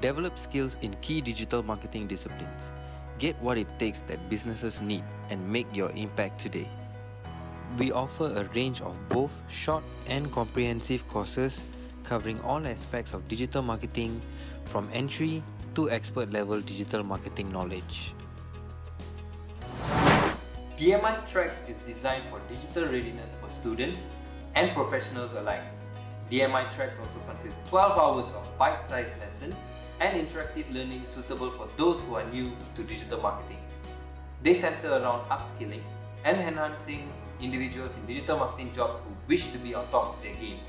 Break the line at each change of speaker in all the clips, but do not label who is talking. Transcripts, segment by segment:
Develop skills in key digital marketing disciplines. Get what it takes that businesses need and make your impact today. We offer a range of both short and comprehensive courses covering all aspects of digital marketing, from entry to expert level digital marketing knowledge. DMI Tracks is designed for digital readiness for students and professionals alike. DMI Tracks also consists 12 hours of bite-sized lessons and interactive learning suitable for those who are new to digital marketing. They center around upskilling and enhancing individuals in digital marketing jobs who wish to be on top of their game.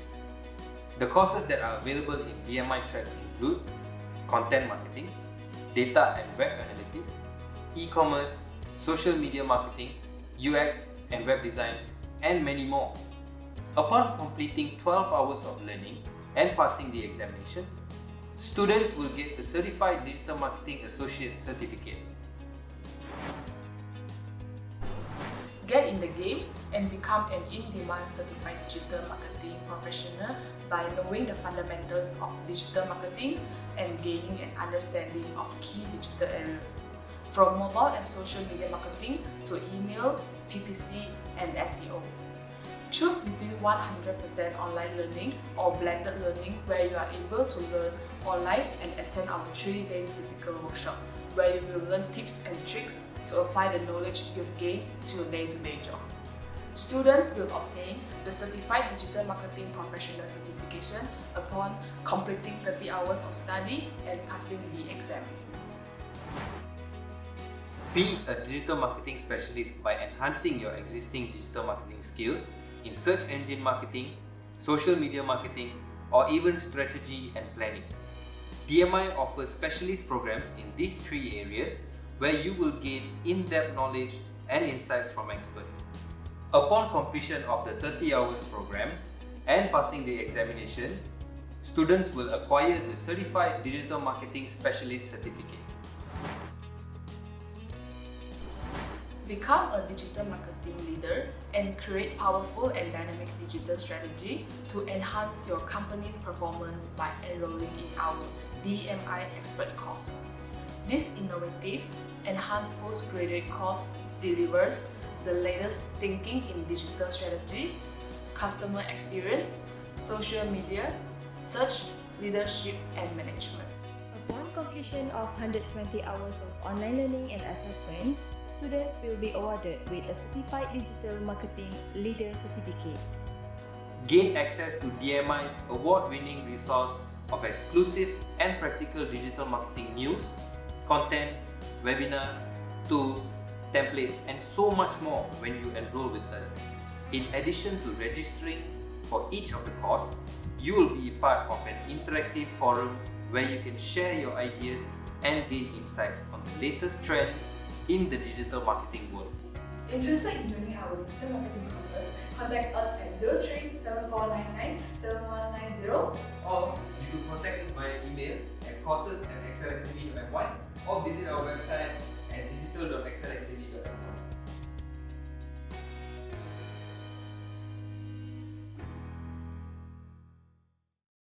The courses that are available in DMI Tracks include content marketing, data and web analytics, e-commerce, social media marketing, UX and web design, and many more. Upon completing 12 hours of learning and passing the examination, students will get the Certified Digital Marketing Associate Certificate.
Get in the game and become an in-demand certified digital marketing professional by knowing the fundamentals of digital marketing and gaining an understanding of key digital areas, from mobile and social media marketing to email, PPC, and SEO. Choose between 100% online learning or blended learning, where you are able to learn online and attend our 3 days physical workshop, where you will learn tips and tricks to apply the knowledge you've gained to your day-to-day job. Students will obtain the Certified Digital Marketing Professional Certification upon completing 30 hours of study and passing the exam.
Be a digital marketing specialist by enhancing your existing digital marketing skills in search engine marketing, social media marketing, or even strategy and planning. DMI offers specialist programs in these 3 areas where you will gain in-depth knowledge and insights from experts. Upon completion of the 30 hours program and passing the examination, students will acquire the Certified Digital Marketing Specialist Certificate.
Become a digital marketing leader and create powerful and dynamic digital strategy to enhance your company's performance by enrolling in our DMI Expert course. This innovative, enhanced postgraduate course delivers the latest thinking in digital strategy, customer experience, social media, search, leadership, and management.
Upon completion of 120 hours of online learning and assessments, students will be awarded with a Certified Digital Marketing Leader Certificate.
Gain access to DMI's award-winning resource of exclusive and practical digital marketing news, content, webinars, tools, templates, and so much more when you enroll with us. In addition to registering for each of the course, you will be part of an interactive forum where you can share your ideas and gain insights on the latest trends in the digital marketing world.
Interested in joining our digital marketing courses? Contact us at 03-7499-7190
Or you can contact us via email at courses@excelacademy.my or visit our website at digital.excelacademy.my.